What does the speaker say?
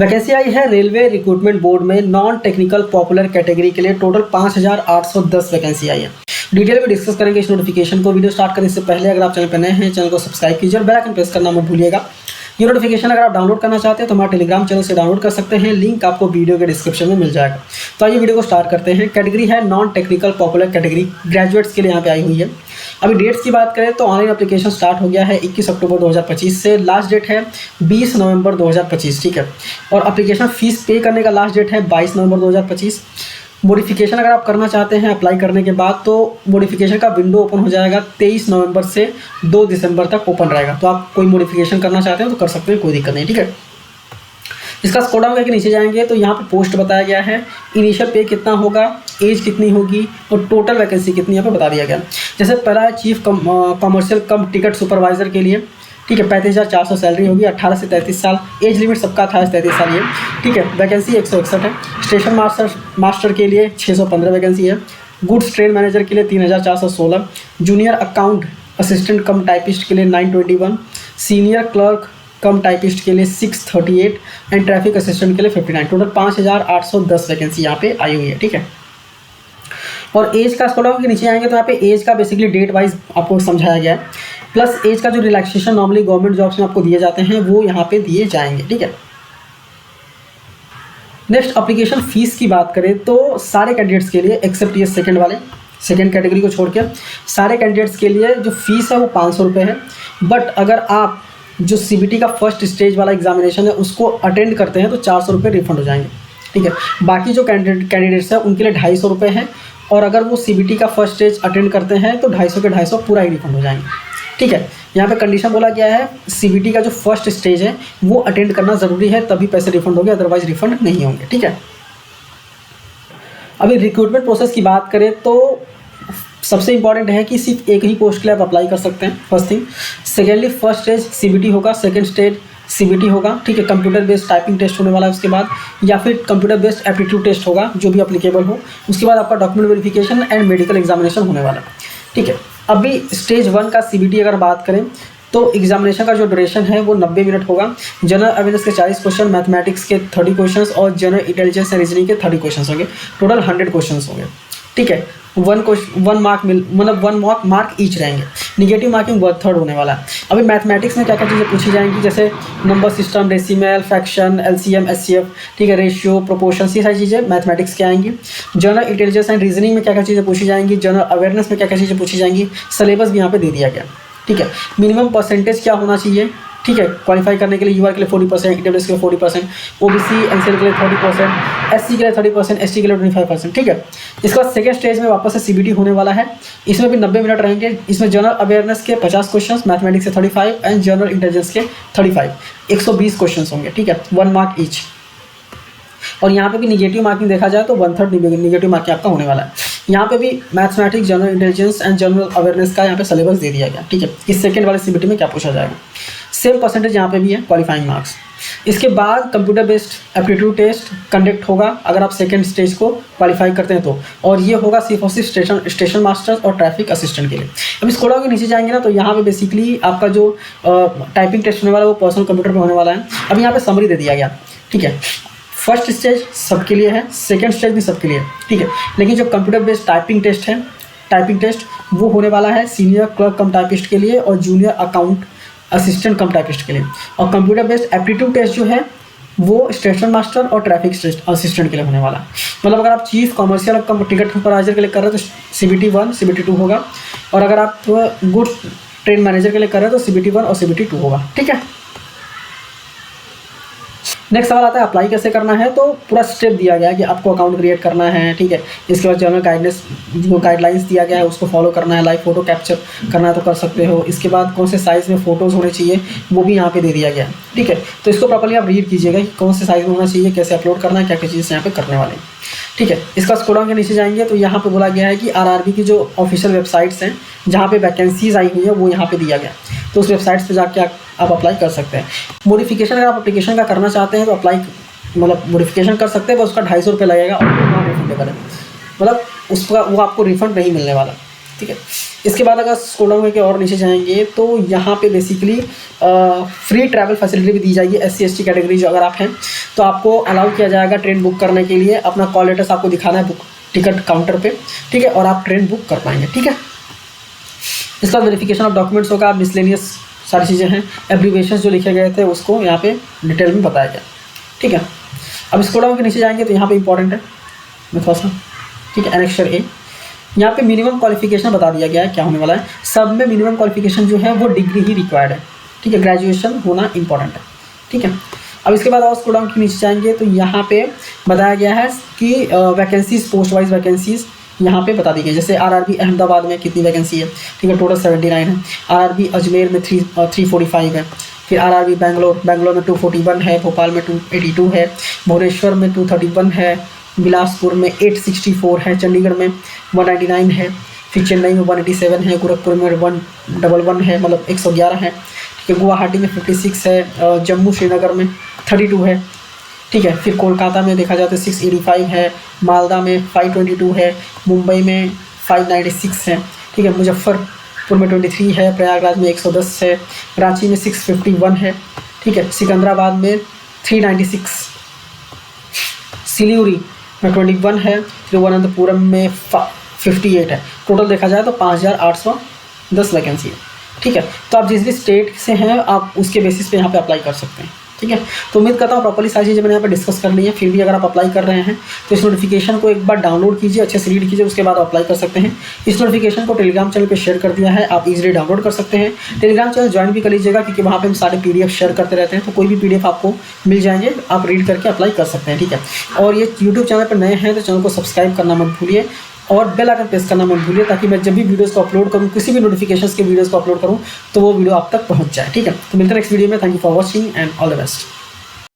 Vacancy आई है railway recruitment board में non technical popular category के लिए। टोटल 5810 वैकेंसी आई है। डिटेल में डिस्कस करेंगे इस नोटिफिकेशन को। वीडियो स्टार्ट करने से पहले अगर आप चैनल पर नए हैं, चैनल को सब्सक्राइब कीजिए और बेल आइकन प्रेस करना मत भूलिएगा। ये नोटिफिकेशन अगर आप डाउनलोड करना चाहते हैं तो हमारे टेलीग्राम चैनल से डाउनलोड कर सकते हैं, लिंक आपको वीडियो के डिस्क्रिप्शन में मिल जाएगा। तो आइए वीडियो को स्टार्ट करते हैं। कैटेगरी है non technical popular category, graduates के लिए यहाँ पे आई हुई है। अभी डेट्स की बात करें तो ऑनलाइन एप्लीकेशन स्टार्ट हो गया है 21 अक्टूबर 2025 से। लास्ट डेट है 20 नवंबर 2025, ठीक है। और एप्लीकेशन फीस पे करने का लास्ट डेट है 22 नवंबर 2025। मॉडिफिकेशन अगर आप करना चाहते हैं अप्लाई करने के बाद तो मॉडिफिकेशन का विंडो ओपन हो जाएगा 23 नवंबर से 2 दिसंबर तक ओपन रहेगा। तो आप कोई मॉडिफिकेशन करना चाहते हैं तो कर सकते हैं, कोई दिक्कत नहीं, ठीक है। इसका स्क्रॉल डाउन करके नीचे जाएंगे तो यहाँ पे पोस्ट बताया गया है, इनिशियल पे कितना होगा, एज कितनी होगी और टोटल वैकेंसी कितनी यहाँ पे बता दिया गया। जैसे पहला है चीफ कमर्शियल कम टिकट सुपरवाइजर के लिए, ठीक है, 35,400 सैलरी होगी, 18 से 33 साल, एज लिमिट सबका 18 से 33 साल ये, ठीक है। वैकेंसी 161 है। स्टेशन मास्टर के लिए 615 वैकेंसी है। गुड्स ट्रेन मैनेजर के लिए 3,416, जूनियर अकाउंट असिस्टेंट कम टाइपिस्ट के लिए 921, सीनियर क्लर्क कम टाइपिस्ट के लिए 638 एंड ट्रैफिक असिस्टेंट के लिए 59। टोटल 5810 वैकेंसी यहाँ पे आई हुई है, ठीक है। और एज का स्क्रॉल डाउन के नीचे आएंगे तो यहाँ पे एज का बेसिकली डेट वाइज आपको समझाया गया है, प्लस एज का जो रिलैक्सेशन नॉर्मली गवर्नमेंट जॉब्स में आपको दिए जाते हैं वो यहाँ पे दिए जाएंगे, ठीक है। नेक्स्ट एप्लीकेशन फीस की बात करें तो सारे कैंडिडेट्स के लिए एक्सेप्ट ये सेकंड वाले, सेकंड कैटेगरी को छोड़ के सारे कैंडिडेट्स के लिए जो फीस है वो 500 रुपये है। बट अगर आप जो CBT का फर्स्ट स्टेज वाला एग्जामिनेशन है उसको अटेंड करते हैं तो 400 रुपये रिफंड हो जाएंगे, ठीक है। बाकी जो कैंडिडेट्स हैं उनके लिए 250 रुपये हैं और अगर वो CBT का फर्स्ट स्टेज अटेंड करते हैं तो 250 के 250 पूरा ही रिफंड हो जाएंगे, ठीक है। यहाँ पे कंडीशन बोला गया है CBT का जो फर्स्ट स्टेज है वो अटेंड करना ज़रूरी है, तभी पैसे रिफंड होंगे, अदरवाइज रिफंड नहीं होंगे, ठीक है। अभी रिक्रूटमेंट प्रोसेस की बात करें तो सबसे इंपॉर्टेंट है कि सिर्फ एक ही पोस्ट के लिए आप अप्लाई कर सकते हैं, first thing. Secondly first stage CBT होगा, सेकेंड स्टेज CBT होगा, ठीक है। कंप्यूटर बेस्ड टाइपिंग टेस्ट होने वाला है उसके बाद, या फिर कंप्यूटर बेस्ड एप्टीट्यूड टेस्ट होगा जो भी अप्लीकेबल हो। उसके बाद आपका document verification and medical examination होने वाला है, ठीक है। अभी स्टेज 1 का CBT अगर बात करें तो एग्जामिनेशन का जो ड्यूरेशन है वो 90 मिनट होगा। जनरल अवेयरनेस के 40 क्वेश्चन, मैथमेटिक्स के 30 क्वेश्चन और जनरल इंटेलिजेंस एंड रीजनिंग के 30 क्वेश्चन होंगे। टोटल 100 क्वेश्चन होंगे, ठीक है। 1 मार्क मतलब 1 मार्क ईच रहेंगे। निगेटिव मार्किंग 1/3 होने वाला है। अभी मैथमेटिक्स में क्या क्या चीज़ें पूछी जाएंगी, जैसे number system, decimal, fraction, LCM, SCF, ठीक है, रेशियो, प्रोपोर्शन, ये सारी चीज़ें मैथमेटिक्स के आएंगी। जनरल इंटेलिजेंस एंड रीजनिंग में क्या क्या चीज़ें पूछी जाएंगी, जनरल अवेयरनेस में क्या क्या चीज़ें पूछी जाएंगी, सिलेबस भी यहाँ पे दे दिया गया, ठीक है। मिनिमम परसेंटेज क्या होना चाहिए, ठीक है, क्वालिफाई करने के लिए UR के लिए 40%, EWS के लिए 40%, OBC NCL के लिए 30%, SC के लिए 30%, ST के लिए 25%, ठीक है। इसका सेकेंड स्टेज में वापस से CBT होने वाला है। इसमें भी 90 मिनट रहेंगे। इसमें जनरल अवेयरनेस के 50 क्वेश्चन, मैथमेटिक्स के 35 एंड जनरल इंटेलिजेंस के 35, 120 क्वेश्चन होंगे, ठीक है, 1 मार्क ईच। और यहाँ पे भी निगेटिव मार्किंग देखा जाए तो 1/3 निगेटिव मार्किंग आपका होने वाला है। यहाँ पे भी mathematics, general intelligence and general awareness का यहाँ पे सिलेबस दे दिया गया, ठीक है। इस सेकंड वाले CBT में क्या पूछा जाएगा, सेम परसेंटेज यहाँ पे भी है, क्वालिफाइंग मार्क्स। इसके बाद computer based aptitude test conduct होगा अगर आप सेकंड स्टेज को क्वालिफाई करते हैं तो, और ये होगा सिर्फ और सिर्फ स्टेशन मास्टर्स और ट्रैफिक असिस्टेंट के लिए। अब इस कोड के नीचे जाएंगे ना तो यहाँ पे बेसिकली आपका जो टाइपिंग टेस्ट होने वाला है वो पर्सनल कंप्यूटर पर होने वाला है। अब यहाँ पे समरी दे दिया गया, ठीक है। फर्स्ट स्टेज सबके लिए है, सेकेंड स्टेज भी सबके लिए, ठीक है। लेकिन जो कंप्यूटर बेस्ड टाइपिंग टेस्ट है, टाइपिंग टेस्ट वो होने वाला है सीनियर क्लर्क कम टाइपिस्ट के लिए और जूनियर अकाउंट असिस्टेंट कम टाइपिस्ट के लिए। और कंप्यूटर बेस्ड एप्टीट्यूड टेस्ट जो है वो स्टेशन मास्टर और ट्रैफिक असिस्टेंट के लिए होने वाला है। मतलब अगर आप चीफ कमर्शियल कम टिकट सुपरवाइजर के लिए कर रहे हैं तो CBT 1 CBT 2 होगा, और अगर आप गुड्स ट्रेन मैनेजर के लिए कर रहे हैं तो CBT 1 और CBT 2 होगा, ठीक है। नेक्स्ट सवाल आता है अप्लाई कैसे करना है, तो पूरा स्टेप दिया गया है कि आपको अकाउंट क्रिएट करना है, ठीक है। इसके बाद जनरल गाइडनेस जो गाइडलाइंस दिया गया है उसको फॉलो करना है, लाइव फोटो कैप्चर करना है तो कर सकते हो। इसके बाद कौन से साइज़ में फ़ोटोज़ होने चाहिए वो भी यहाँ पे दे दिया गया है, ठीक है। तो इसको प्रॉपर्ली आप रीड कीजिएगा कि कौन से साइज़ में होना चाहिए, कैसे अपलोड करना है, क्या क्या चीज़ यहाँ पे करने वाले हैं, ठीक है। इसका स्क्रॉल डाउन के नीचे जाएंगे तो यहाँ पे बोला गया है कि RRB की जो ऑफिशियल वेबसाइट्स हैं जहाँ पे वैकेंसीज आई हुई है वो यहाँ पे दिया गया, तो उस वेबसाइट्स पे जाके आप अप्लाई कर सकते हैं। मॉडिफिकेशन अगर आप एप्लीकेशन का करना चाहते हैं तो अप्लाई मतलब मॉडिफिकेशन कर सकते हैं, बस उसका 250 रुपये लगेगा और नॉन रिफंडेबल है, मतलब उसका वो आपको रिफंड नहीं मिलने वाला, ठीक है। इसके बाद अगर स्क्रॉल डाउन करके और नीचे जाएंगे तो यहाँ पे बेसिकली फ्री ट्रैवल फैसिलिटी भी दी जाएगी। SC/ST कैटेगरी जो अगर आप हैं तो आपको अलाउ किया जाएगा ट्रेन बुक करने के लिए। अपना कॉल लेटर्स आपको दिखाना है बुक टिकट काउंटर पे, ठीक है, और आप ट्रेन बुक कर पाएंगे, ठीक है। इसके बाद वेरिफिकेशन ऑफ डॉक्यूमेंट्स होगा, मिसलेनियस सारी चीज़ें हैं, एब्रीविएशन जो लिखे गए थे उसको यहाँ पे डिटेल में बताया गया, ठीक है। अब स्क्रॉल डाउन के नीचे जाएंगे तो यहाँ पे इंपॉर्टेंट है थोड़ा सा, ठीक है। एनेक्सर ए, यहाँ पे मिनिमम क्वालिफिकेशन बता दिया गया है क्या होने वाला है। सब में मिनिमम क्वालिफिकेशन जो है वो डिग्री ही रिक्वायर्ड है, ठीक है, ग्रेजुएशन होना इंपॉर्टेंट है, ठीक है। अब इसके बाद और स्क्रॉल डाउन के नीचे जाएंगे तो यहाँ पे बताया गया है कि वैकेंसीज, पोस्ट वाइज वैकेंसीज यहाँ पे बता दी गई। जैसे RRB अहमदाबाद में कितनी वैकेंसी है, ठीक है, टोटल 79 है। RRB अजमेर में 345 है। फिर RRB बेंगलोर में 241 है, भोपाल में 282 है, भुवनेश्वर में 231 है, बिलासपुर में 864 है, चंडीगढ़ में 199 है, फिर चेन्नई में 187 है, गोरखपुर में 111 है, मतलब 111 है, ठीक है। गुवाहाटी में 56 है, जम्मू श्रीनगर में 32 है, ठीक है। फिर कोलकाता में देखा जाए तो 685 है, मालदा में 522 है, मुंबई में 596 है, ठीक है। मुजफ्फरपुर में 23 है, प्रयागराज में 110 है, रांची में 651 है, ठीक है। सिकंदराबाद में 396, सिलीगुड़ी में 21 है, तिरुवनंतपुरम में 58 है। टोटल देखा जाए तो 5810 वैकेंसी है, ठीक है। तो आप जिस भी स्टेट से हैं आप उसके बेसिस पे यहाँ पे अप्लाई कर सकते हैं, ठीक है। तो उम्मीद करता हूँ प्रॉपर्ली सारी चीज़ें मैंने यहाँ पे डिस्कस कर ली है। फिर भी अगर आप अप्लाई कर रहे हैं तो इस नोटिफिकेशन को एक बार डाउनलोड कीजिए, अच्छे से रीड कीजिए, उसके बाद अप्लाई कर सकते हैं। इस नोटिफिकेशन को टेलीग्राम चैनल पे शेयर कर दिया है, आप इजीली डाउनलोड कर सकते हैं। टेलीग्राम चैनल ज्वाइन भी कर लीजिएगा क्योंकि वहाँ पे हम सारे PDF शेयर करते रहते हैं, तो कोई भी PDF आपको मिल जाएंगे, आप रीड करके अप्लाई कर सकते हैं, ठीक है। और ये यूट्यूब चैनल पर नए हैं तो चैनल को सब्सक्राइब करना मत भूलिए और बेल आइकन प्रेस करना मत भूलिए ताकि मैं जब भी वीडियोस को अपलोड करूँ, किसी भी नोटिफिकेशंस के वीडियोस को अपलोड करूँ तो वो वीडियो आप तक पहुँच जाए, ठीक है। तो मिलते हैं नेक्स्ट वीडियो में। Thank you for watching and all the best.